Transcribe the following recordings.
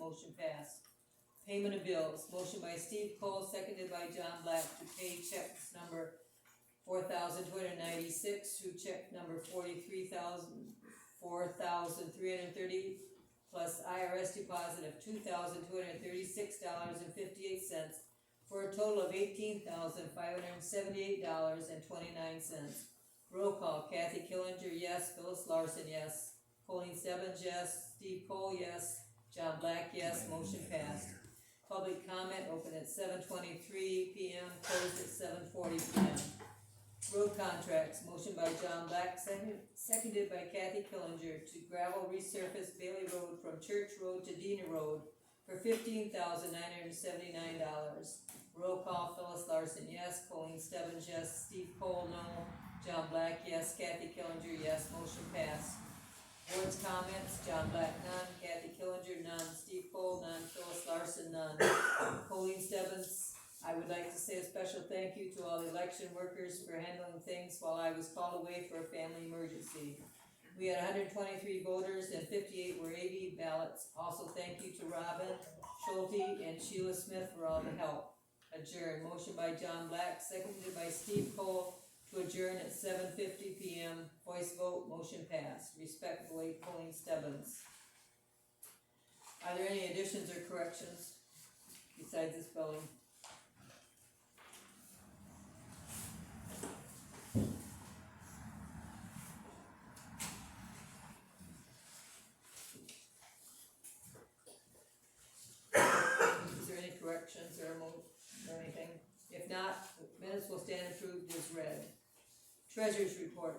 motion passed. Payment of bills, motion by Steve Cole, seconded by John Black to pay checks number 4,296 through check number 4,330 plus IRS deposit of $2,236.58 for a total of $18,578.29. Roll call, Kathy Killinger, yes. Phyllis Larson, yes. Colleen Stebbins, yes. Steve Cole, yes. John Black, yes. Motion passed. Public comment open at 7:23 p.m., closed at 7:40 p.m. Road contracts, motion by John Black, seconded by Kathy Killinger to gravel resurface Bailey Road from Church Road to Dina Road for $15,979. Roll call, Phyllis Larson, yes. Colleen Stebbins, yes. Steve Cole, no. John Black, yes. Kathy Killinger, yes. Motion passed. Board's comments, John Black, none. Kathy Killinger, none. Steve Cole, none. Phyllis Larson, none. Colleen Stebbins, I would like to say a special thank you to all the election workers for handling things while I was called away for a family emergency. We had 123 voters and 58 were AV ballots. Also thank you to Robin Schulte and Sheila Smith for all the help. Adjourn. Motion by John Black, seconded by Steve Cole to adjourn at 7:50 p.m. Voice vote, motion passed. Respectfully, Colleen Stebbins. Are there any additions or corrections besides the spelling? Is there any corrections or anything? If not, minutes will stand approved as read. Treasurer's report.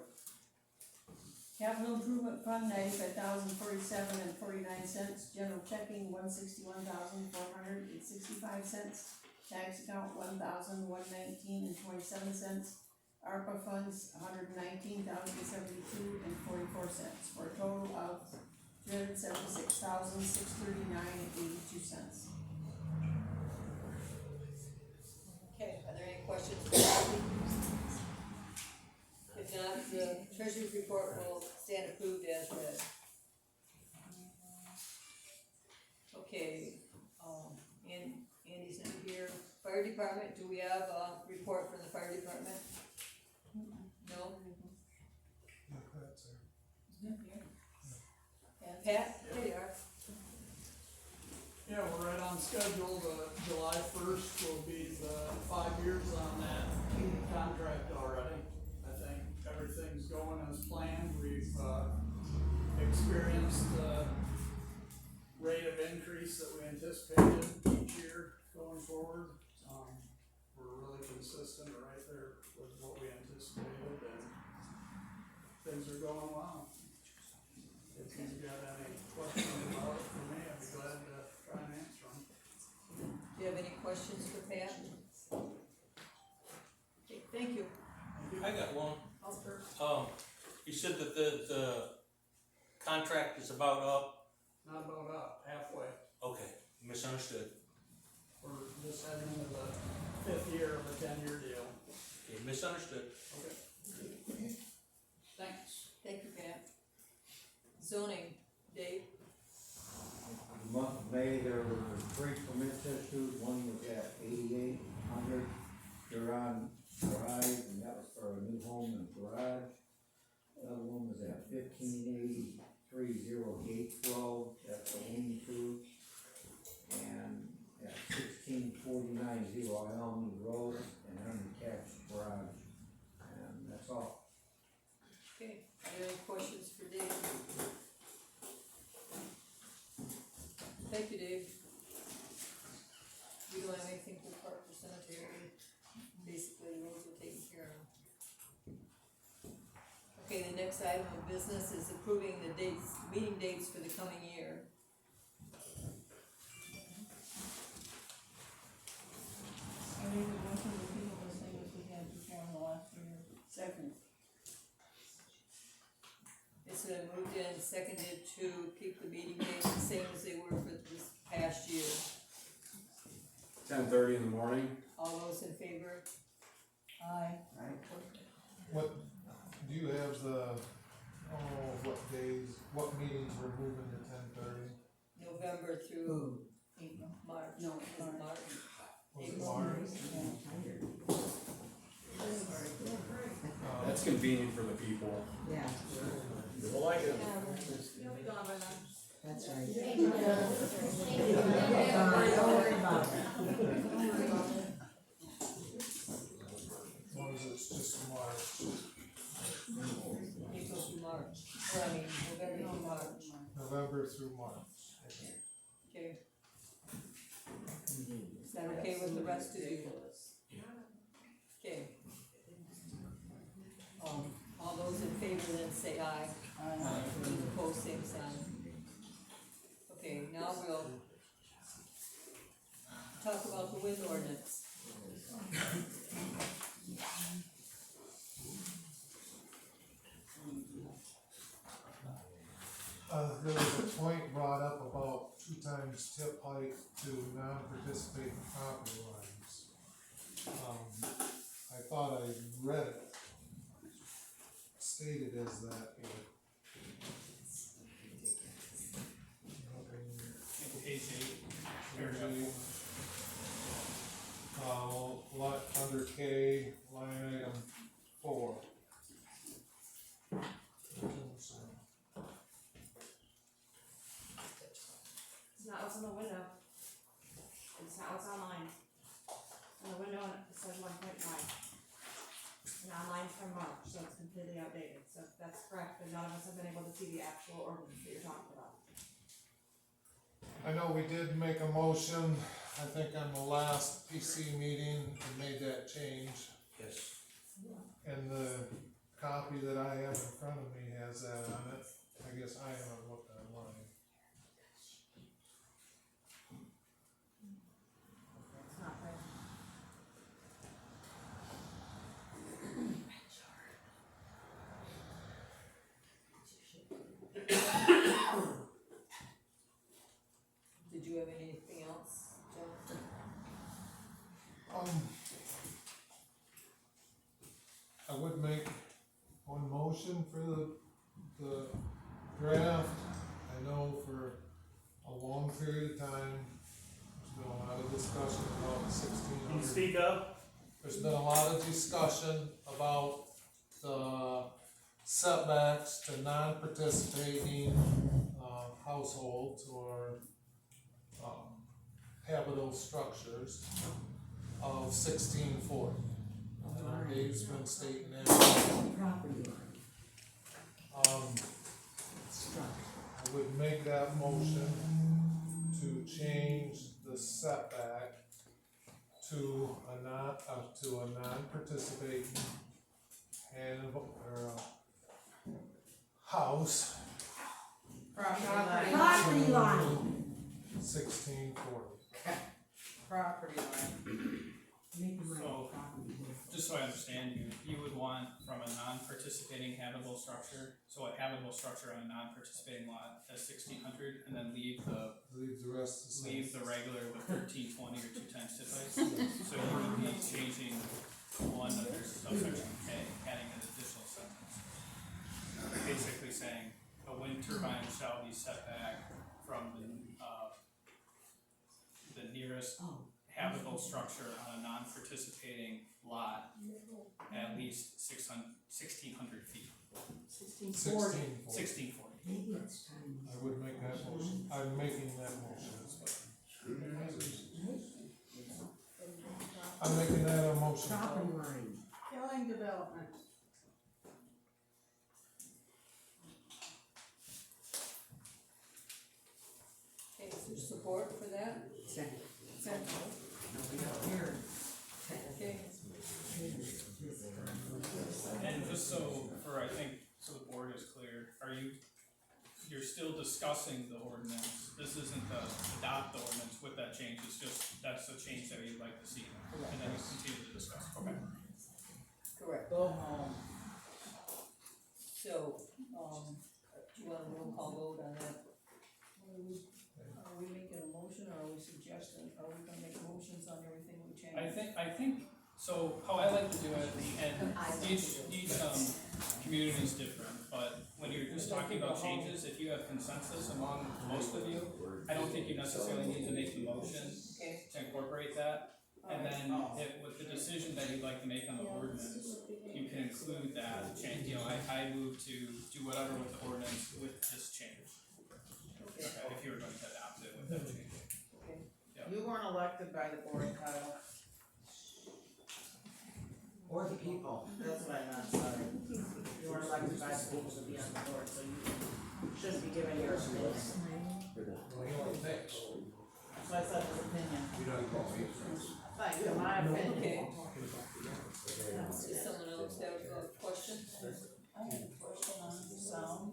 Capital Improvement Fund, $95,047.49, general checking, $161,400.65, tax account, $1,119.27, ARPA funds, $119,072.44, for a total of $376,639.82. Okay, are there any questions? If not, the treasurer's report will stand approved as read. Okay, Andy's not here. Fire department, do we have a report from the fire department? No? Pat, there you are. Yeah, we're right on schedule. July 1st will be the 5 years on that contract already. I think everything's going as planned. We've experienced the rate of increase that we anticipated each year going forward. We're really consistent right there with what we anticipated, and things are going well. If you've got any questions about it for me, I'd be glad to try and answer them. Do you have any questions for Pat? Okay, thank you. I got one. I'll You said that the contract is about up. Not about up, halfway. Okay, misunderstood. We're just heading into the 5th year of a 10-year deal. Okay, misunderstood. Okay. Thanks. Thank you, Pat. Zoning, Dave? The month of May, there were 3 permits issued. One was at 8800 Huron Drive, and that was for a new home and garage. The other one was at 1583 Gate 12, that's a lean-to. And at 1649 Elm Road, an unattached garage. And that's all. Okay, are there any questions for Dave? Thank you, Dave. We don't have anything for park or cemetery. Basically, the roads are taken care of. Okay, the next item of business is approving the dates, meeting dates for the coming year. I made the motion to repeal the same as we had before in the last year. Second. It's been moved and seconded to keep the meeting dates the same as they were for this past year. 10:30 in the morning. All those in favor? Aye. What, do you have the, what days, what meetings we're moving to 10:30? November through April. March. No, Is it March. March? Was it April. March? That's convenient for the people. Yeah, People like it. You'll be gone by then. that's right. Don't worry about it. As long as it's just March, April through March, or I mean, November through March, November through March. okay? Is that okay with the rest of you? Okay. All those in favor then say aye. Those opposed, same sign. Okay, now we'll talk about the wind ordinance. There was a point brought up about 2 times tip height to non-participating property lines. I thought I read it, stated as that here. Page 8. Lot under K, line item 4. It's not what's on the window. It's not what's online. On the window, it says 1.9. And online from March, so it's completely outdated, so that's correct, but none of us have been able to see the actual ordinance that you're talking about. I know we did make a motion, I think on the last PC meeting, and made that change. Yes. And the copy that I have in front of me has that on it. I guess I haven't looked online. It's not right. Did you have anything else, John? I would make one motion for the draft. I know for a long period of time, there's been a lot of discussion about the Can you 1600. speak up? There's been a lot of discussion about the setbacks to non-participating, households or, habitable structures of 1640. And our Dave's been stating that. Property line, struck. I would make that motion to change the setback to a non-participating house. Property line. 1640. Property line, Make my So- property line. just so I understand, you would want from a non-participating habitable structure, so a habitable structure on a non-participating lot at 1600, and then leave the Rest the same. regular with 1320 or 2 times tip height. So you would be changing one under subsection K, adding an additional sentence. Basically saying, a wind turbine shall be set back from the nearest Oh, habitable structure on a non-participating lot at least 1600 feet. 1640. 1640. Maybe it's time. I would make that motion. I'm making that motion. I'm making that a motion. Property line. Killing development. Okay, is there support for that? Second. Second. No, we don't hear it. Okay, And just so, I think, so the board is clear, you're still discussing the ordinance? This isn't the adopt the ordinance with that change, it's just, that's the change that you'd like to see, and then you continue to discuss, okay? correct. Go home. So, do you want a roll call vote on that? Are we making a motion or are we suggesting, are we gonna make motions on everything we change? I think, so how I like to do it, and each community is different, but when when you're just talking about changes, if you have consensus among most of you, I don't think you necessarily need to make the motion Okay. to incorporate that. And then with the decision that you'd like to make on the ordinance, you can include that change, I move to do whatever with the ordinance with this change. Okay. If you were going to adopt it with that change. You weren't elected by the board, Kyle. Or the people. That's what I meant, sorry. You weren't elected by the people to be on the board, so you shouldn't be giving your opinion. So I said his opinion. Thank you, my opinion. Okay. Does someone else have a question? I have a question on the sound,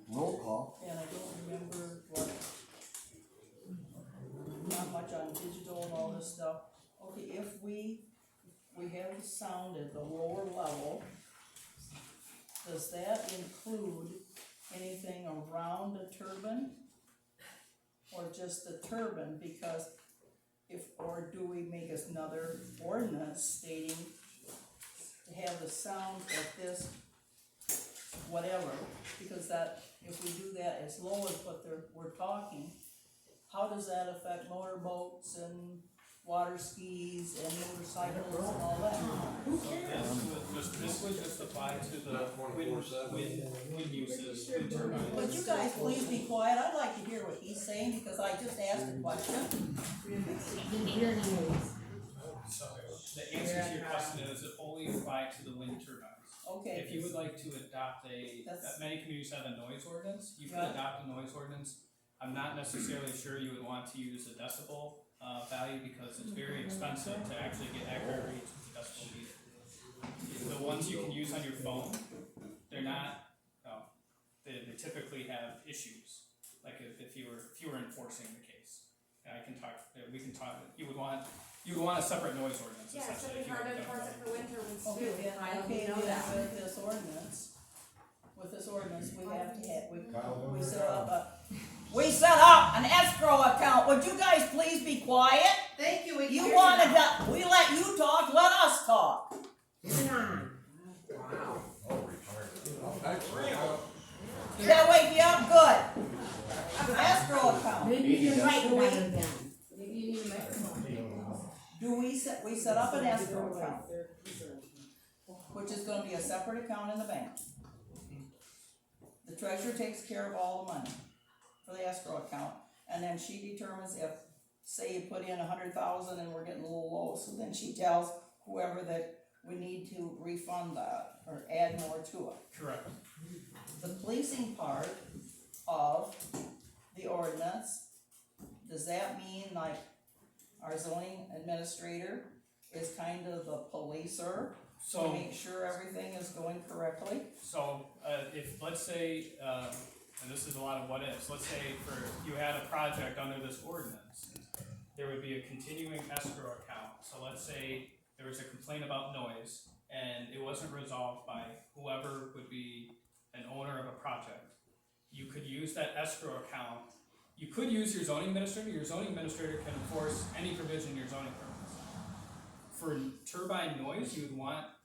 Roll call. and I don't remember what, not much on digital and all this stuff. Okay, if we have the sound at the lower level, does that include anything around the turbine? Or just the turbine, because or do we make us another ordinance stating to have the sound at this, whatever, because that, if we do that as low as what we're talking, how does that affect motorboats and water skis and motorcycles and all that? This would just apply to the wind uses, wind turbines. Would you guys please be quiet? I'd like to hear what he's saying, because I just asked a question. So, the answer to your question is it only applies to the wind turbines. Okay. If you would like to adopt many communities have a noise ordinance, you could Yeah. adopt a noise ordinance. I'm not necessarily sure you would want to use a decibel, value, because it's very expensive to actually get accurate reads with the decibel meter. The ones you can use on your phone, they're not, they typically have issues, like if you were enforcing the case. And we can talk, you would want a separate noise ordinance Yeah, so essentially. we if you were hard to to enforce it for wind turbines too. Okay, then, I okay, know that. then with this ordinance, we have to have, Kyle, we set up an escrow account. Would you guys please be quiet? Thank you. You wanted to, we let you talk, let us talk. Wow. Does that wake you up? Good. Escrow account. Maybe you can write about it then. We set up an escrow account, which is gonna be a separate account in the bank. The treasurer takes care of all the money for the escrow account, and then she determines if, say you put in 100,000 and we're getting a little low, so then she tells whoever that we need to refund that or add more to it. Correct. The policing part of the ordinance, does that mean like our zoning administrator is kind of the policer to So, make sure everything is going correctly? if, let's say, and this is a lot of what ifs, let's say you had a project under this ordinance, there would be a continuing escrow account. So let's say there was a complaint about noise and it wasn't resolved by whoever would be an owner of a project. You could use that escrow account. You could use your zoning administrator. Your zoning administrator can enforce any provision in your zoning permits. For turbine noise, you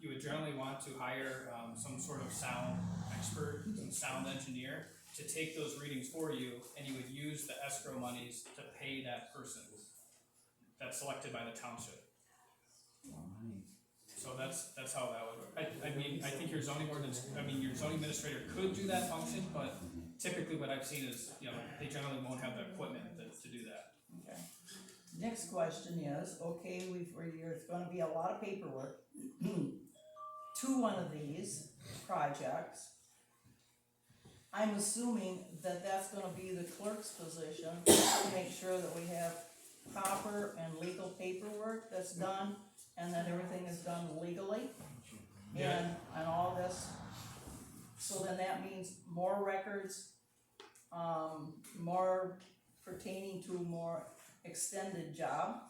would generally want to hire some sort of sound expert, some sound engineer, to take those readings for you, and you would use the escrow monies to pay that person that's selected by the township. So that's how that would work. I think your zoning administrator could do that function, but typically what I've seen is, they generally won't have the equipment to do that. Okay. Next question is, okay, there's gonna be a lot of paperwork to one of these projects. I'm assuming that that's gonna be the clerk's position, to make sure that we have proper and legal paperwork that's done, and that everything is done legally. Yeah. And all this, so then that means more records, more pertaining to more extended job.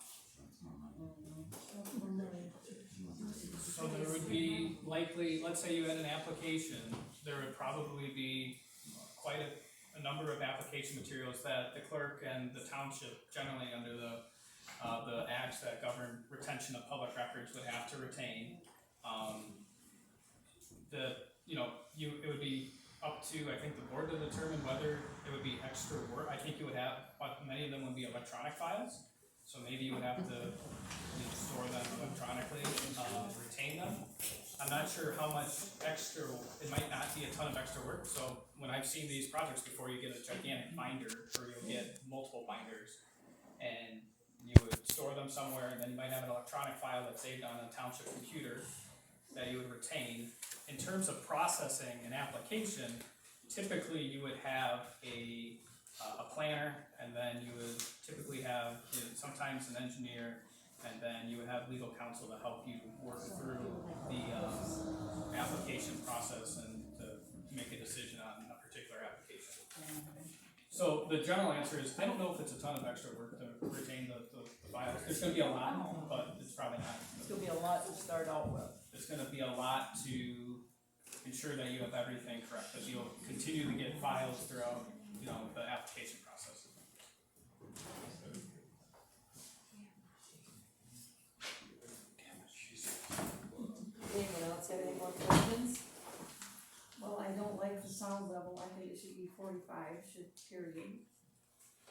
So there would be likely, let's say you had an application, there would probably be quite a number of application materials that the clerk and the township, generally under the acts that govern retention of public records, would have to retain. It would be up to, I think, the board to determine whether it would be extra work. I think you would have, but many of them would be electronic files, so maybe you would have to store them electronically, retain them. I'm not sure how much extra, it might not be a ton of extra work, so when I've seen these projects before, you get a gigantic binder, or you'll get multiple binders, and you would store them somewhere, and then you might have an electronic file that's saved on a township computer that you would retain. In terms of processing an application, typically you would have a planner, and then you would typically have, you know, sometimes an engineer, and then you would have legal counsel to help you work through the application process and to make a decision on a particular application. So the general answer is, I don't know if it's a ton of extra work to retain the files. There's gonna be a lot, but it's probably not. It's gonna be a lot to start out with. There's gonna be a lot to ensure that you have everything correct, that you'll continue to get files throughout, you know, the application process. Anyone else have any more questions? Well, I don't like the sound level, I think it should be 45, period.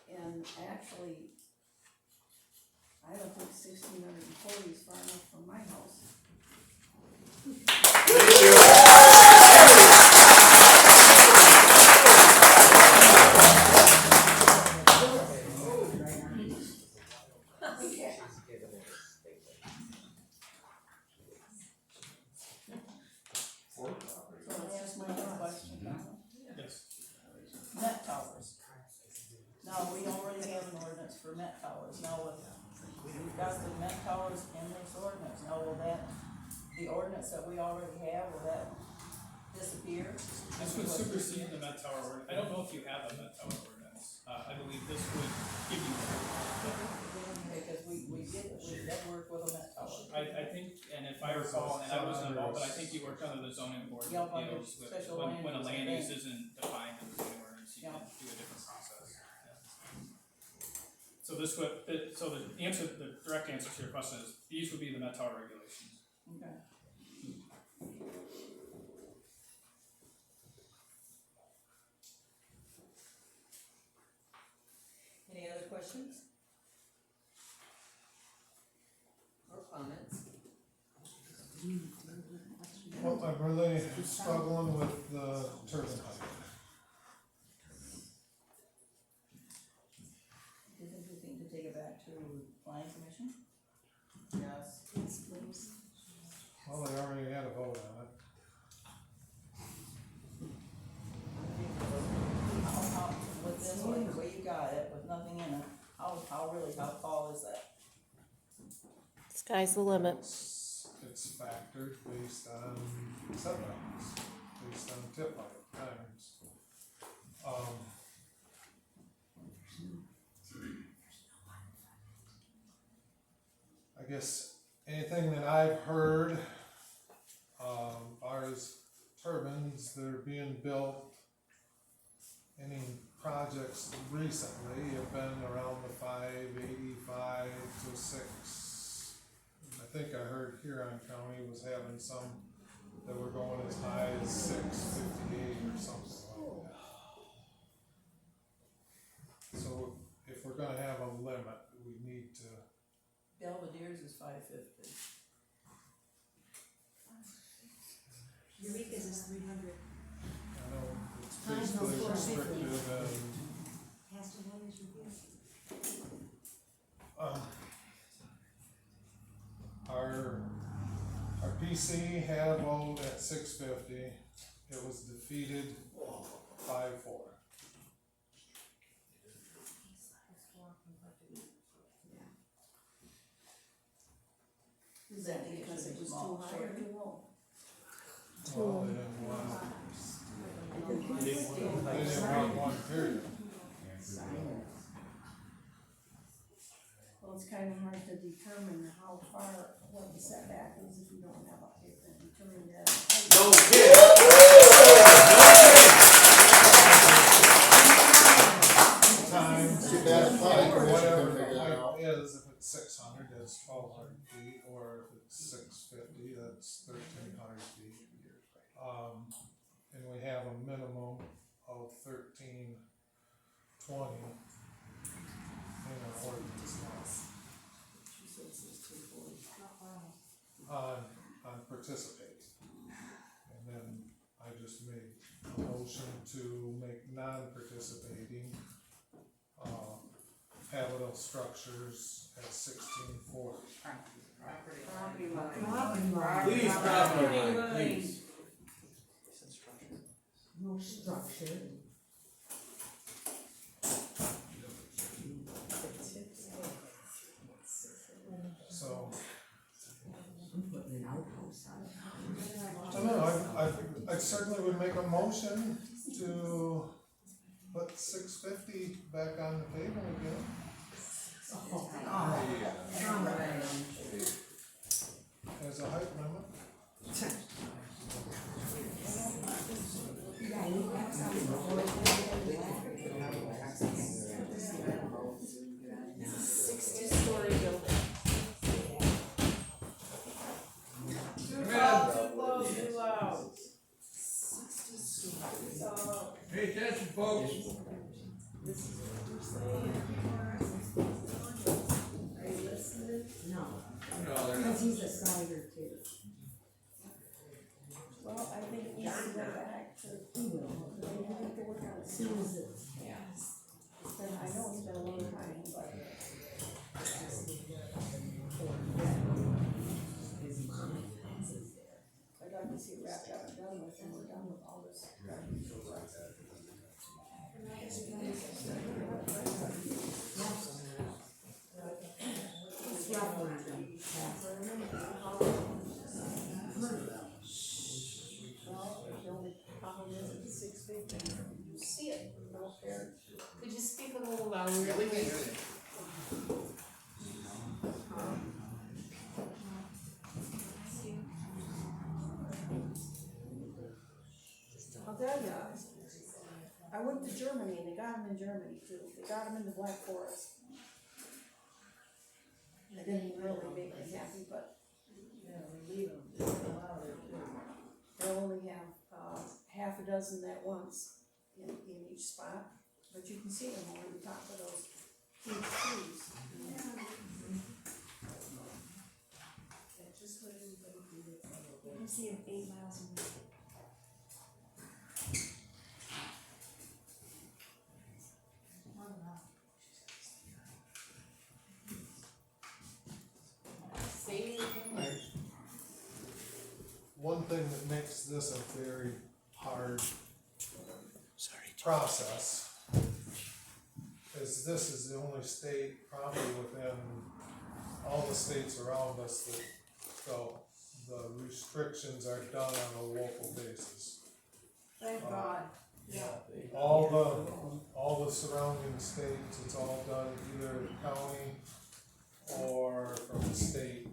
And actually, I don't think 1640 is far enough from my house. So that's just my question. Yes. Met towers. Now, we don't really have an ordinance for Met towers. Now, we've got the Met towers in this ordinance. Now, will that, the ordinance that we already have, will that disappear? This would supersede the Met Tower ordinance. I don't know if you have a Met Tower ordinance. I believe this would give you. Because we did work with a Met tower. I think, and if I recall, and I wasn't involved, but I think you worked under the zoning board of Yeah, under appeals with, special when a land land use, use isn't defined in the zoning ordinance, you Yeah. can do a different process. Yeah. So this would, so the answer, the direct answer to your question is, these would be the Met Tower regulations. Okay. Any other questions? Or comments? Well, I'm really struggling with the turbine height. Isn't you think to take it back to planning commission? Yes. Yes, please. Well, they already had a vote on it. How, with this, like, the way you got it, with nothing in it, how tall is that? Sky's the limit. It's factored based on setbacks, based on tip height times. I guess anything that I've heard, as turbines that are being built, any projects recently have been around the 585 to 6. I think I heard Huron County was having some that were going as high as 658 or something like that. So if we're gonna have a limit, we need to. Belvedere's is 550. Eureka's is 300. I know it's Mine's no basically 450. restrictive and, Pastor Henry's review. our PC had a vote at 650, it was defeated 5-4. Is that because it was too high or too low? Well, they didn't want, they didn't want one period. Well, it's kind of hard to determine how far, what the setback is if you don't have a, determine that. No kidding. Times, Too bad it's fine, or we whatever can figure the that height out. is, if it's 600, that's 1200 feet, or if it's 650, that's 1300 feet. and we have a minimum of 1320 in our ordinance now She said 1640. on participate. And then I just made a motion to make non-participating, habitable structures at 1640. Property line. Please, property line, please. No structure. So, I'm putting an outhouse on it. I don't know, I certainly would make a motion to put 650 back on the table again. As a height limit. Yeah, you got some. Sixty-story building. Too loud, too close, too loud. Pay attention, folks. This is what you're saying. Are you listening? No, No, they're not. because he's a cider too. Well, I think it needs to go back to, He will. they have to work on it. As soon as it. It's been, I know it's been a long time, but I'd like to see it wrapped up and done with, and we're done with all this. It's rough around them. Well, the only problem is it's 650, you see it, no fair. Could you speak a little louder? We can hear you. I'll tell you, I went to Germany, and they got them in Germany too, they got them in the Black Forest. They didn't really make me happy, but. Yeah, we leave them, they'll only have, half a dozen at once in each spot, but you can see them over the top of those huge trees. That's just what everybody did. You can see them 8 miles away. One thing that makes this a very hard process is this is the only state probably within all the states around us that the restrictions are done on a local basis. Thank God. All the surrounding states, it's all done either county or from the state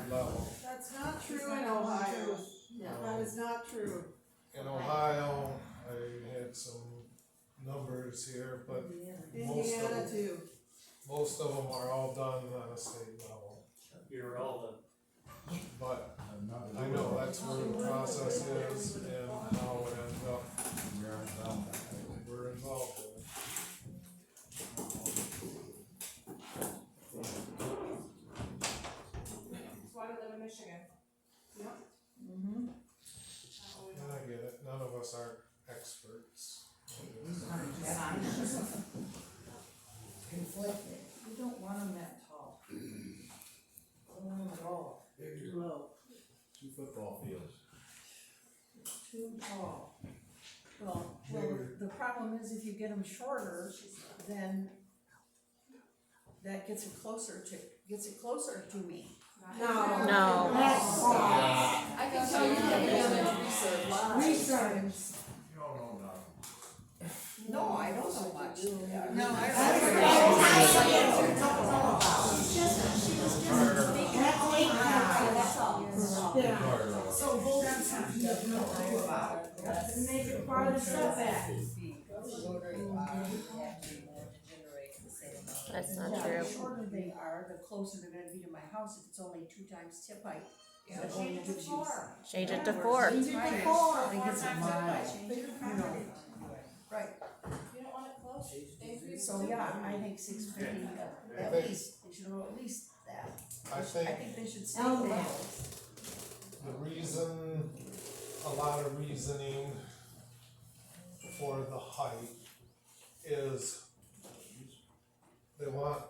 level. That's not true in Ohio. That is not true. In Ohio, I had some numbers here, but Indiana too. most of them are all done on a state level. You're all But I know that's where the process is and how it ends up. We're involved in it. That's why we live in Michigan. Mm-hmm. And I get it, none of us are experts. Conflicted. You don't want them that tall. Don't want them at all. They're too low. 2 football fields. Too tall. Well, the problem is if you get them shorter, then that gets it closer to me. No. I can tell you that Research. You don't know nothing. No, I don't know much. No, So hold on something you don't know about. Make it part of the setback. That's not Yeah, true. the shorter they are, the closer they're gonna be to my house if it's only 2 times tip height. Change it to 4. Change it to 4. Change it to 4. I think it's a mile. Bigger property. Right, You don't want it close, increase. so yeah, I think 650, at least, they should go at least that. I I think think they should stay Oh, level. the reason, a lot of reasoning for the height is they want,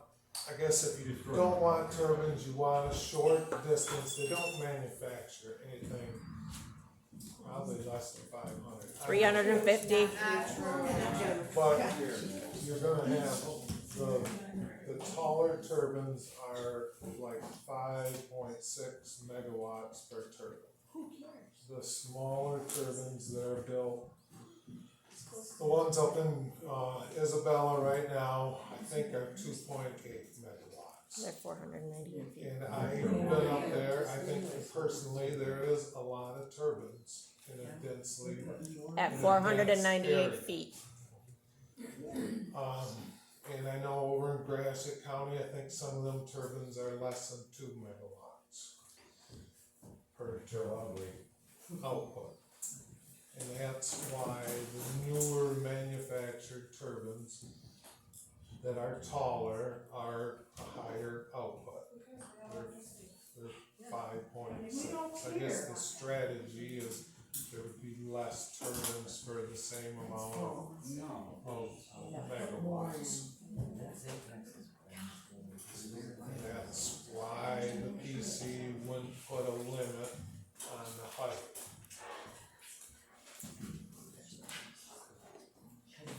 I guess if you don't want turbines, you want a short distance, they don't manufacture anything probably less than 500. 350. But you're gonna have, the taller turbines are like 5.6 megawatts per turbine. The smaller turbines that are built, the ones up in, Isabella right now, I think are 2.8 megawatts. They're 498 feet. And I've been up there, I think personally, there is a lot of turbines in a densely. At 498 feet. And I know over in Gratiot County, I think some of them turbines are less than 2 megawatts per turbine output. And that's why the newer manufactured turbines that are taller are a higher output. They're 5.6. I guess the strategy is there would be less turbines for the same amount of megawatts. That's why the PC wouldn't put a limit on the height.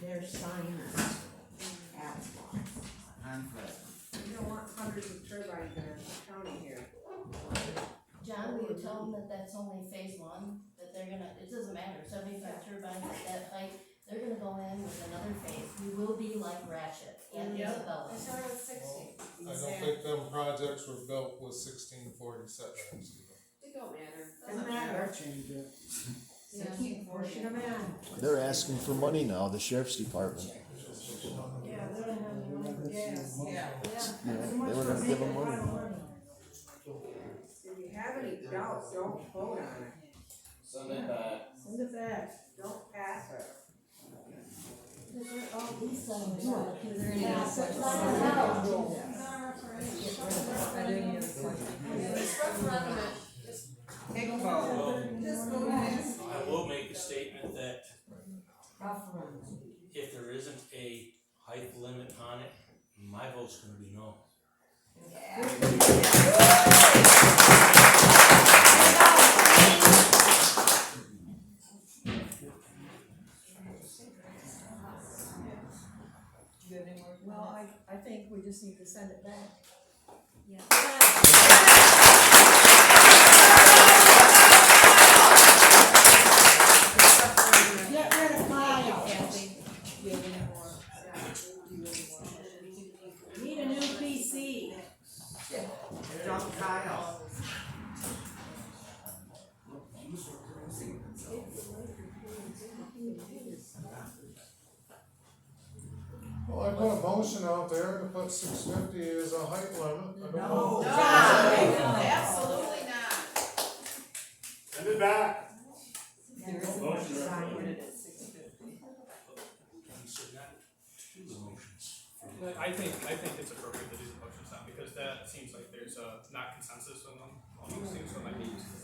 Their sign at You don't want hundreds of turbines in our county here. John, will you tell them that that's only phase 1, that they're gonna, it doesn't matter, 75 turbines at that height, they're gonna go in with another phase. We will be like Ratchet and Isabella. I started with 60. I don't think them projects were built with 1640 setbacks. It don't matter. Doesn't matter. Change it. So keep pushing them in. They're asking for money now, the sheriff's department. Yeah, they're gonna have gas. Yeah. You know, they were gonna give them money. If you have any doubts, don't vote on it. Send it back. Send it back. Don't pass it. All these things are. Is there any other questions? Are there any other questions? Take a vote. Just vote yes. I will make a statement that Referendum. if there isn't a height limit on it, my vote's gonna be no. Do you have any more? Well, I think we just need to send it back. Get rid of mine. Kathy, do you have any more? Need a new PC. Don't Kyle. Well, I put a motion out there to put 650 as a height limit. I don't know. Absolutely not. Send it back. There is a motion recorded at 6:50. You said not two motions. But I think it's appropriate to do the motions now, because that seems like there's not consensus on those things, so might be useful.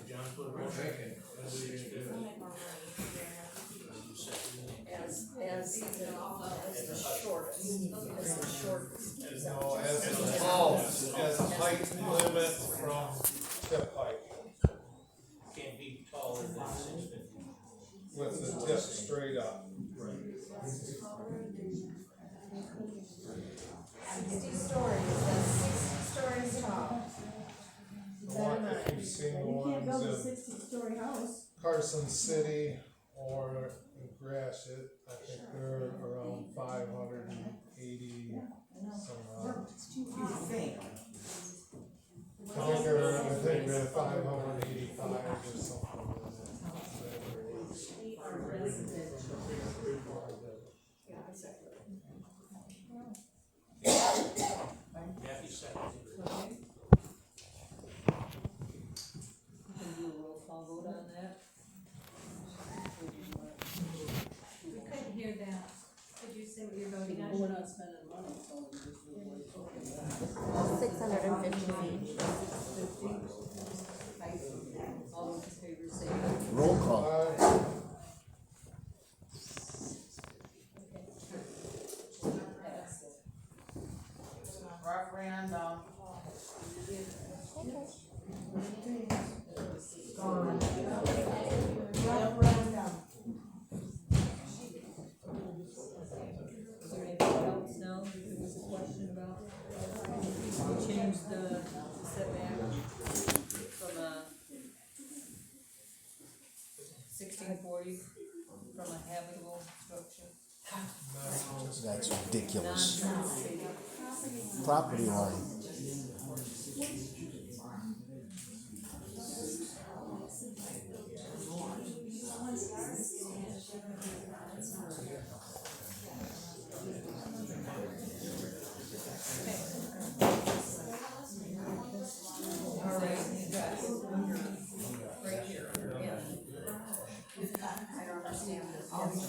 John put a motion. You seconded it. As the shortest, as the shortest. No, as a height limit from tip height, Can't be taller than 650. with the tip straight up. 60 stories, that's 60 stories tall. The one, if you've seen the You can't build a ones in 60-story house. Carson City or in Gratiot, I think they're around 580 some odd. It's too high. I think they're 585 or something. Kathy not spending money, so we just do it. 650 feet. All those in favor say Roll call. Referendum. Referendum. Is there anything else now that there was a question about? We changed the setback from 1640 from a habitable structure. That's ridiculous. Non-conservative. Property line. All right, you got it. Right here, yeah. I don't understand this. Got it,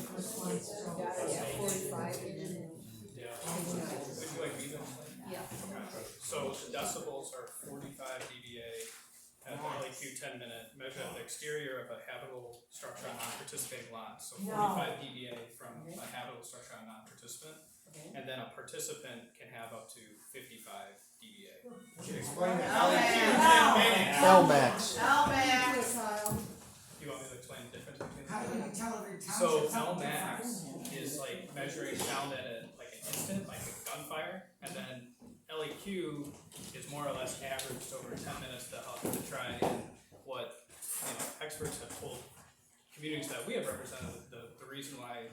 yeah, 45 and then. Would you like me to? Yeah. So the decibels are 45 dBA at LAQ 10-minute, measured at the exterior of a habitable structure on non-participating lot. So 45 dBA from a habitable structure on non-participant, and then a participant can have up to 55 dBA. Explain it. LMAX. You want me to explain the difference between How do them? you tell every township? So something LMAX different? is like measuring sound at like an instant, like a gunfire, and then LAQ is more or less averaged over 10 minutes to try and what experts have told communities that we have represented. The reason why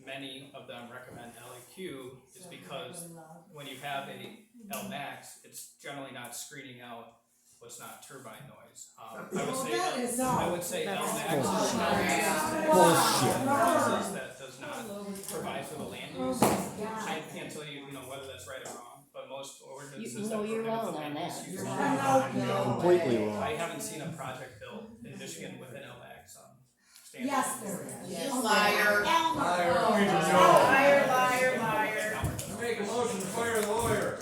many of them recommend LAQ is because when you have a LMAX, it's generally not screening out what's not turbine noise. I would say LMAX is Bullshit. that does not provide for the land use. I can't tell you, whether that's right or wrong, but most ordinances that you're prohibit the wrong on land that. use. Completely wrong. I haven't seen a project built in Michigan with an LMAX standard. Yes, there is. Liar. Liar. Liar. Make a motion to fire the lawyer.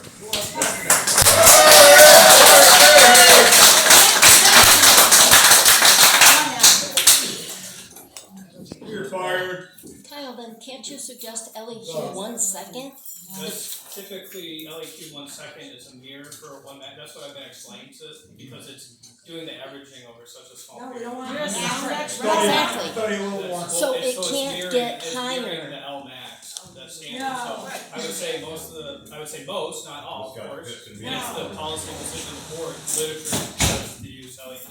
You're fired. Kyle, then can't you suggest LEQ 1 second? That's typically LAQ 1 second is a mirror for 1 minute. That's what I've been explaining to it, because it's doing the averaging over such a small No, we period. don't want of to. time. Exactly. Study a little more. So it it's can't mirroring- get it's higher. mirroring the LMAX, the standard. No. So I would say most, not all, of course. And it's the policy decision board literature that says to use LAQ.